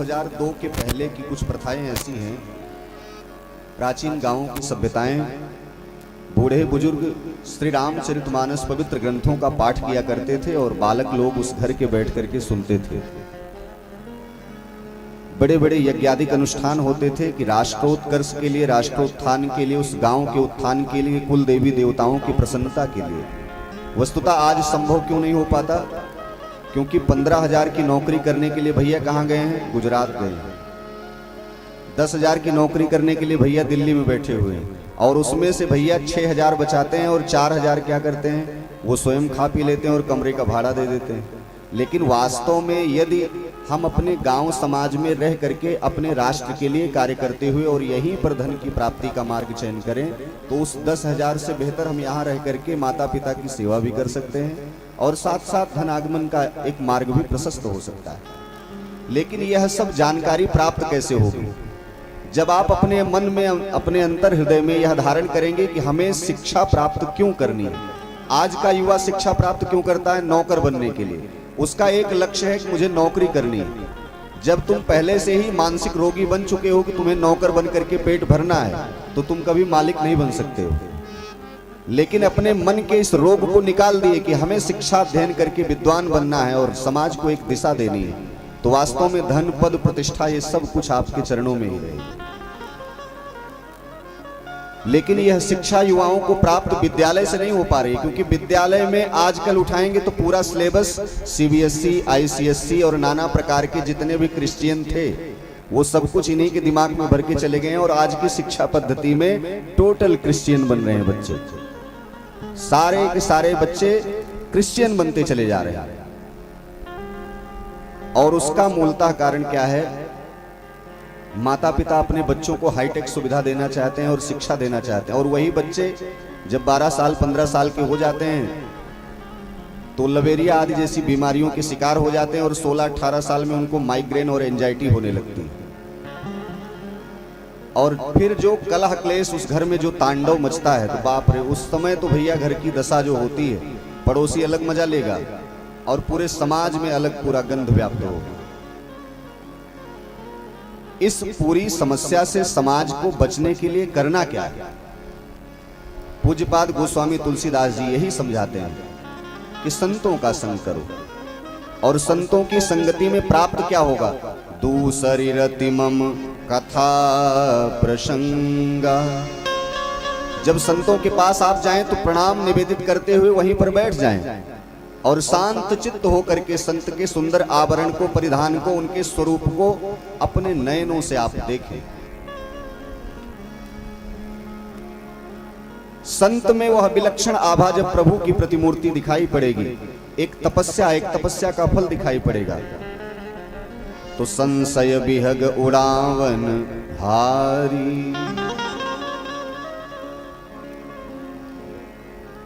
2002 के पहले की कुछ प्रथाएं ऐसी हैं। प्राचीन गांवों की सभ्यताएं, बूढ़े बुजुर्ग श्री रामचरितमानस पवित्र ग्रंथों का पाठ किया करते थे और बालक लोग उस घर के बैठ करके सुनते थे। बड़े बड़े यज्ञादिक अनुष्ठान होते थे कि राष्ट्रोत्कर्ष के लिए, राष्ट्रोत्थान के लिए, उस गांव के उत्थान के लिए, कुल देवी देवताओं की प्रसन्नता के लिए। वस्तुतः आज संभव क्यों नहीं हो पाता? क्योंकि 15,000 की नौकरी करने के लिए भैया कहाँ गए हैं? गुजरात गए हैं। 10,000 की नौकरी करने के लिए भैया दिल्ली में बैठे हुए हैं, और उसमें से भैया 6,000 बचाते हैं और 4,000 क्या करते हैं? वो स्वयं खा पी लेते हैं और कमरे का भाड़ा दे देते हैं। लेकिन वास्तव में यदि हम अपने गांव समाज में रह करके अपने राष्ट्र के लिए कार्य करते हुए और यहीं पर धन की प्राप्ति का मार्ग चयन करें, तो उस 10,000 से बेहतर हम यहाँ रह करके माता पिता की सेवा भी कर सकते हैं और साथ साथ धन आगमन का एक मार्ग भी प्रशस्त हो सकता है। लेकिन यह सब जानकारी प्राप्त कैसे होगी? जब आप अपने मन में, अपने अंतर हृदय में यह धारण करेंगे कि हमें शिक्षा प्राप्त क्यों करनी है। आज का युवा शिक्षा प्राप्त क्यों करता है? नौकर बनने के लिए। उसका एक लक्ष्य है कि मुझे नौकरी करनी है। जब तुम पहले से ही मानसिक रोगी बन चुके हो कि तुम्हें नौकर बन करके पेट भरना है, तो तुम कभी मालिक नहीं बन सकते हो। लेकिन अपने मन के इस रोग को निकाल दिए कि हमें शिक्षा अध्ययन करके विद्वान बनना है और समाज को एक दिशा देनी है, तो वास्तव में धन, पद, प्रतिष्ठा, ये सब कुछ आपके चरणों में ही रहेगी। लेकिन यह शिक्षा युवाओं को प्राप्त विद्यालय से नहीं हो पा रही, क्योंकि विद्यालय में आजकल उठाएंगे तो पूरा सिलेबस CBSE, ICSE और नाना प्रकार के जितने भी क्रिश्चियन थे, वो सब कुछ इन्हीं के दिमाग में भर के चले गए हैं। और आज की शिक्षा पद्धति में टोटल क्रिश्चियन बन रहे हैं बच्चे। सारे के सारे बच्चे क्रिश्चियन बनते चले जा रहे हैं। और उसका मूलतः कारण क्या है? माता पिता अपने बच्चों को हाईटेक सुविधा देना चाहते हैं और शिक्षा देना चाहते हैं, और वही बच्चे जब 12 साल 15 साल के हो जाते हैं तो लवेरिया आदि जैसी बीमारियों के शिकार हो जाते हैं और 16-18 साल में उनको माइग्रेन और एंजाइटी होने लगती है। और फिर जो कलह क्लेश उस घर में जो तांडव मचता है, तो बाप रे, उस समय तो भैया घर की दशा जो होती है, पड़ोसी अलग मजा लेगा और पूरे समाज में अलग पूरा गंध व्याप्त होगा। इस पूरी समस्या से समाज को बचने के लिए करना क्या है? पूज्यपाद गोस्वामी तुलसीदास जी यही समझाते हैं कि संतों का संग करो, और संतों की संगति में प्राप्त क्या होगा? दूसरी रतिमम कथा प्रसंगा। जब संतों के पास आप जाएं तो प्रणाम निवेदित करते हुए वहीं पर बैठ जाएं और शांत चित्त होकर के संत के सुंदर आभरण को, परिधान को, उनके स्वरूप को अपने नयनों से आप देखें। संत में वह विलक्षण आभा जब प्रभु की प्रतिमूर्ति दिखाई पड़ेगी, एक तपस्या का फल दिखाई पड़ेगा, तो संशय विहग उड़ावन हारी।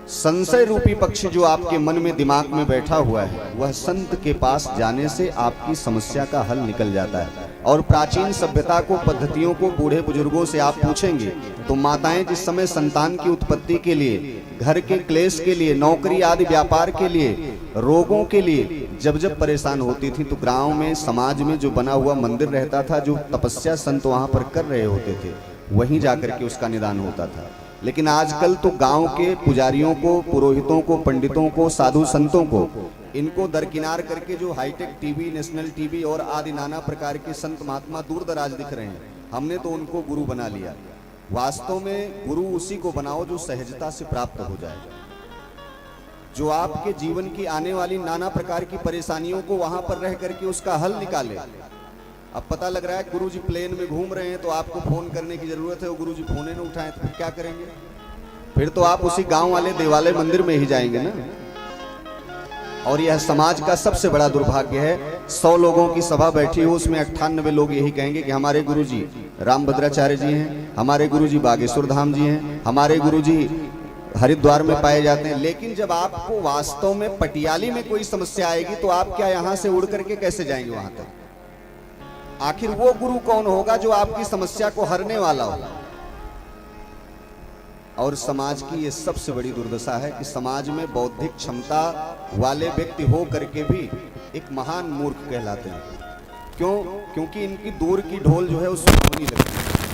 संशय रूपी पक्षी जो आपके मन में, दिमाग में बैठा हुआ है, वह संत के पास जाने से आपकी समस्या का हल निकल जाता है। और प्राचीन सभ्यता को, पद्धतियों को बूढ़े बुजुर्गों से आप पूछेंगे तो माताएं जिस समय संतान की उत्पत्ति के लिए, घर के क्लेश के लिए, नौकरी आदि व्यापार के लिए, रोगों के लिए जब जब परेशान होती थी, तो गांव में, समाज में जो बना हुआ मंदिर रहता था, जो तपस्या संत वहां पर कर रहे होते थे, वहीं जाकर के उसका निदान होता था। लेकिन आजकल तो गांव के पुजारियों को, पुरोहितों को, पंडितों को, साधु संतों को, इनको दरकिनार करके जो हाईटेक टीवी, नेशनल टीवी और आदि नाना प्रकार के संत महात्मा दूर दराज दिख रहे हैं, हमने तो उनको गुरु बना लिया। वास्तव में गुरु उसी को बनाओ जो सहजता से प्राप्त हो जाए, जो आपके जीवन की आने वाली नाना प्रकार की परेशानियों को वहां पर रह करके उसका हल निकाले। अब पता लग रहा है गुरुजी प्लेन में घूम रहे हैं, तो आपको फोन करने की जरूरत है, वो गुरुजी फोन न उठाएं, तो फिर क्या करेंगे? फिर तो आप उसी गांव वाले देवालय मंदिर में ही जाएंगे ना। और यह समाज का सबसे बड़ा दुर्भाग्य है। 100 लोगों की सभा बैठी हो, उसमें 98 लोग यही कहेंगे कि हमारे गुरुजी रामभद्राचार्य जी हैं, हमारे गुरुजी बागेश्वर धाम जी हैं, हमारे गुरुजी हरिद्वार में पाए जाते हैं। लेकिन जब आपको वास्तव में पटियाली में कोई समस्या आएगी, तो आप क्या यहां से उड़ करके कैसे जाएंगे वहां तक? आखिर वो गुरु कौन होगा जो आपकी समस्या को हरने वाला हो? और समाज की ये सबसे बड़ी दुर्दशा है कि समाज में बौद्धिक क्षमता वाले व्यक्ति हो करके भी एक महान मूर्ख कहलाते हैं। क्यों? क्योंकि इनकी दूर की ढोल जो है वो सुहावनी लगती है।